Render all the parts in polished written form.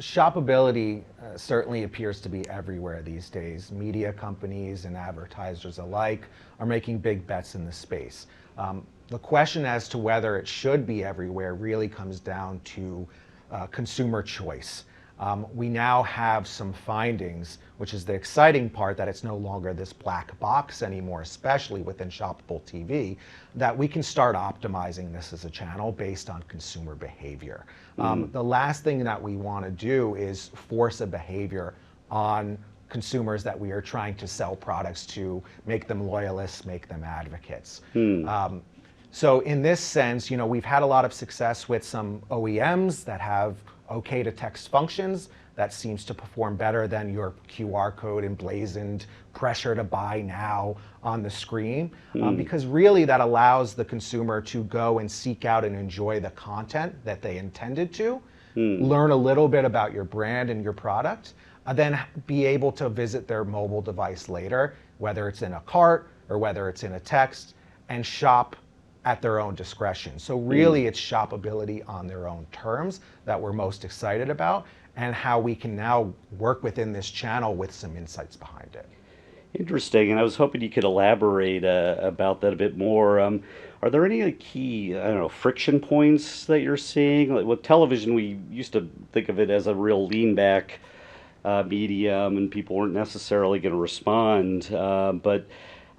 Shoppability certainly appears to be everywhere these days. Media companies and advertisers alike are making big bets in the space. The question as to whether it should be everywhere really comes down to consumer choice. We now have some findings, which is the exciting part, that it's no longer this black box anymore, especially within Shoppable TV, that we can start optimizing this as a channel based on consumer behavior. The last thing that we want to do is force a behavior on consumers that we are trying to sell products to, make them loyalists, make them advocates. So in this sense, we've had a lot of success with some OEMs that have okay to text functions. That seems to perform better than your QR code emblazoned pressure to buy now on the screen, because really that allows the consumer to go and seek out and enjoy the content that they intended to, learn a little bit about your brand and your product, then be able to visit their mobile device later, whether it's in a cart or whether it's in a text, and shop at their own discretion. So really it's shoppability on their own terms that we're most excited about, and how we can now work within this channel with some insights behind it. Interesting, and I was hoping you could elaborate about that a bit more. Are there any key, I don't know, friction points that you're seeing? Like with television, we used to think of it as a real lean back medium, and people weren't necessarily going to respond, but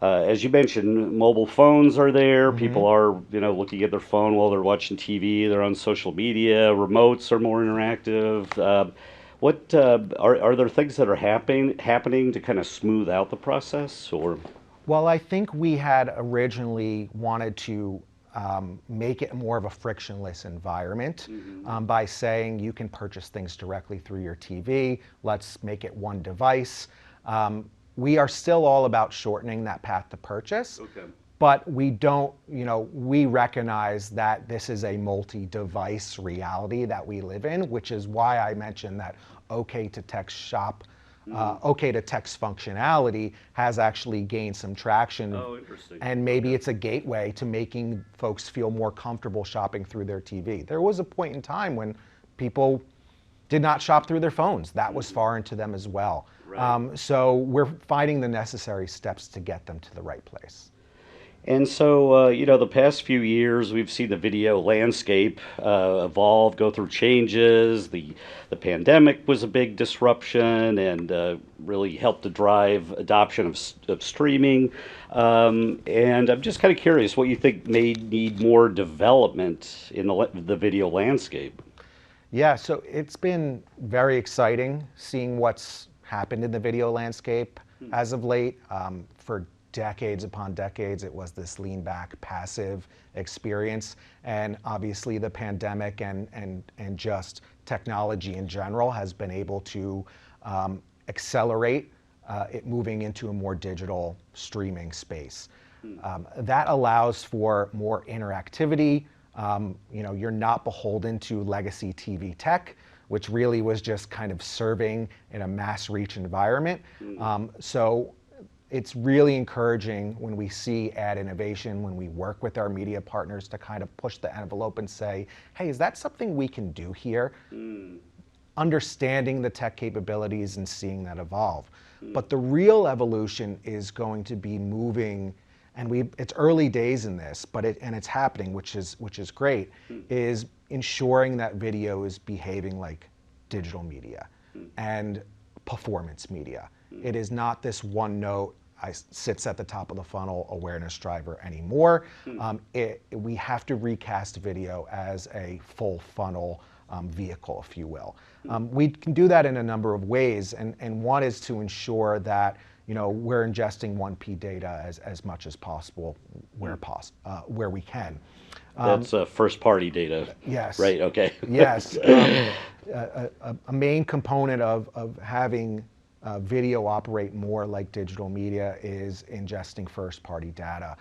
as you mentioned, mobile phones are there. People are, looking at their phone while they're watching TV. They're on social media. Remotes are more interactive. What are there things that are happening to kind of smooth out the process, or? Well, I think we had originally wanted to make it more of a frictionless environment by saying you can purchase things directly through your TV. Let's make it one device. We are still all about shortening that path to purchase, but we don't, we recognize that this is a multi-device reality that we live in, which is why I mentioned that okay to text shop, okay to text functionality has actually gained some traction. Oh, interesting. And maybe it's a gateway to making folks feel more comfortable shopping through their TV. There was a point in time when people did not shop through their phones. That was foreign to them as well. Right. So we're finding the necessary steps to get them to the right place. And so, the past few years, we've seen the video landscape evolve, go through changes. The pandemic was a big disruption and really helped to drive adoption of streaming. And I'm just kind of curious what you think may need more development in the video landscape. Yeah, so it's been very exciting seeing what's happened in the video landscape as of late. For decades upon decades, it was this lean back, passive experience. And obviously the pandemic and just technology in general has been able to accelerate it moving into a more digital streaming space. That allows for more interactivity. You're not beholden to legacy TV tech, which really was just kind of serving in a mass reach environment. So it's really encouraging when we see ad innovation, when we work with our media partners to kind of push the envelope and say, hey, is that something we can do here? Understanding the tech capabilities and seeing that evolve. But the real evolution is going to be moving, and it's early days in this, but it's happening, which is great, is ensuring that video is behaving like digital media and performance media. It is not this one note, sits at the top of the funnel awareness driver anymore. We have to recast video as a full funnel vehicle, if you will. We can do that in a number of ways, and one is to ensure that we're ingesting 1P data as much as possible where we can. That's first-party data. Yes. Right. Okay. Yes. A main component of having video operate more like digital media is ingesting first-party data.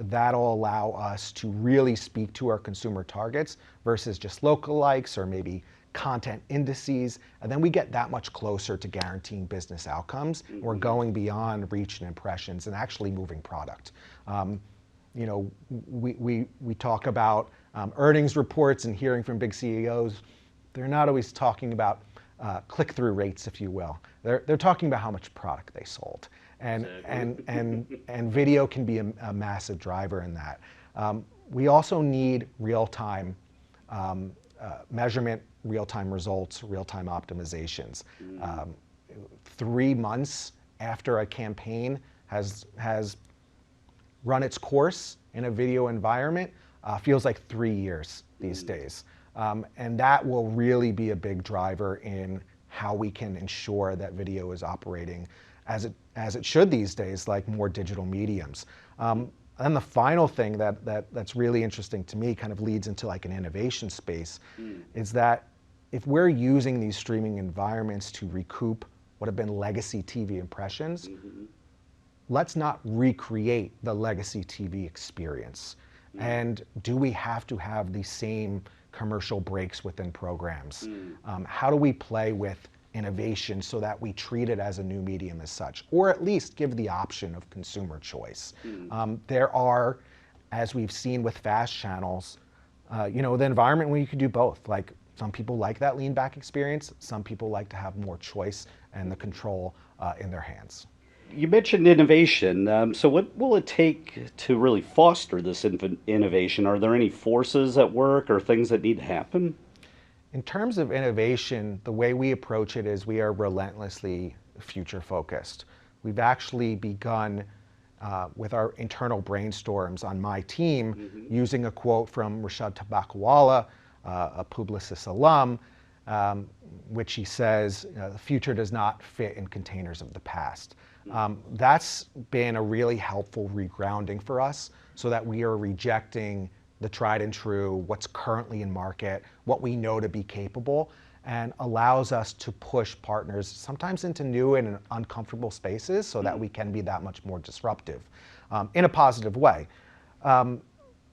That'll allow us to really speak to our consumer targets versus just lookalikes or maybe content indices, and then we get that much closer to guaranteeing business outcomes. We're going beyond reach and impressions and actually moving product. We talk about earnings reports and hearing from big CEOs. They're not always talking about click-through rates, if you will. They're talking about how much product they sold. And, and video can be a massive driver in that. We also need real-time measurement, real-time results, real-time optimizations. 3 months after a campaign has run its course in a video environment feels like 3 years these days. And that will really be a big driver in how we can ensure that video is operating as it should these days, like more digital mediums. And the final thing that's really interesting to me, kind of leads into like an innovation space, is that if we're using these streaming environments to recoup what have been legacy TV impressions, let's not recreate the legacy TV experience. And do we have to have the same commercial breaks within programs? How do we play with innovation so that we treat it as a new medium as such, or at least give the option of consumer choice? There are, as we've seen with fast channels, the environment where you could do both. Like, some people like that lean back experience, some people like to have more choice and the control in their hands. You mentioned innovation. So what will it take to really foster this innovation? Are there any forces at work or things that need to happen? In terms of innovation, the way we approach it is we are relentlessly future focused. We've actually begun with our internal brainstorms on my team using a quote from Rashad Tabakawala, a Publicis alum, which he says, the future does not fit in containers of the past. That's been a really helpful regrounding for us so that we are rejecting the tried and true, what's currently in market, what we know to be capable, and allows us to push partners sometimes into new and uncomfortable spaces so that we can be that much more disruptive in a positive way.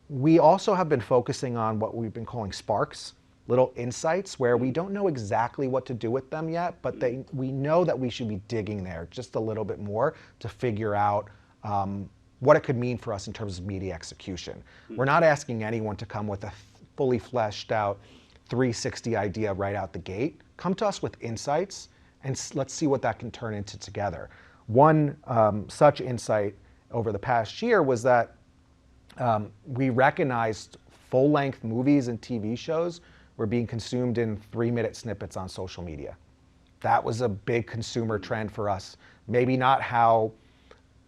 We also have been focusing on what we've been calling sparks, little insights where we don't know exactly what to do with them yet, but we know that we should be digging there just a little bit more to figure out what it could mean for us in terms of media execution. We're not asking anyone to come with a fully fleshed out 360 idea right out the gate. Come to us with insights and let's see what that can turn into together. One such insight over the past year was that we recognized full-length movies and TV shows were being consumed in 3-minute snippets on social media. That was a big consumer trend for us. Maybe not how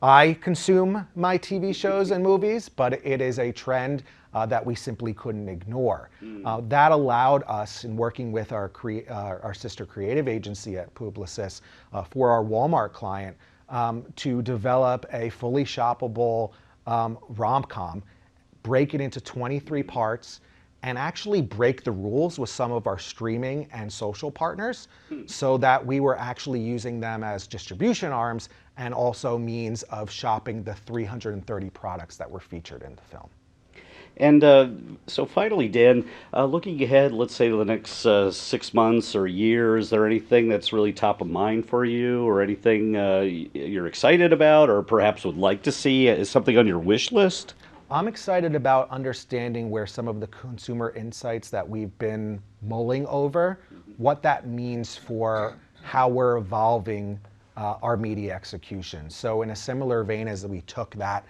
I consume my TV shows and movies, but it is a trend that we simply couldn't ignore. That allowed us, in working with our sister creative agency at Publicis for our Walmart client, to develop a fully shoppable rom-com, break it into 23 parts, and actually break the rules with some of our streaming and social partners so that we were actually using them as distribution arms and also means of shopping the 330 products that were featured in the film. And so finally, Dan, looking ahead, let's say to the next 6 months or year, is there anything that's really top of mind for you, or anything you're excited about or perhaps would like to see? Is something on your wish list? I'm excited about understanding where some of the consumer insights that we've been mulling over, what that means for how we're evolving our media execution. So in a similar vein as we took that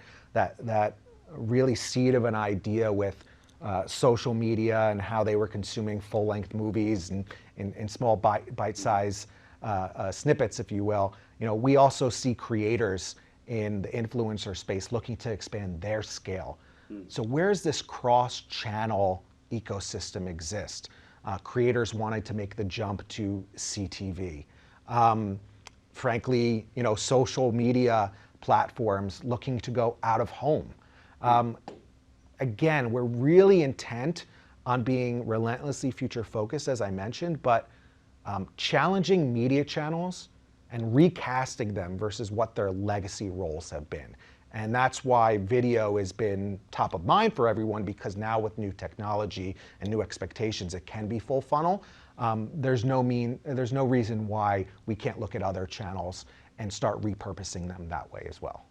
really seed of an idea with social media and how they were consuming full-length movies and in small bite-sized snippets, if you will, we also see creators in the influencer space looking to expand their scale. So where's this cross-channel ecosystem exist? Creators wanting to make the jump to CTV. Frankly, social media platforms looking to go out of home. Again, we're really intent on being relentlessly future focused, as I mentioned, but challenging media channels and recasting them versus what their legacy roles have been. And that's why video has been top of mind for everyone, because now with new technology and new expectations, it can be full funnel. There's no reason why we can't look at other channels and start repurposing them that way as well.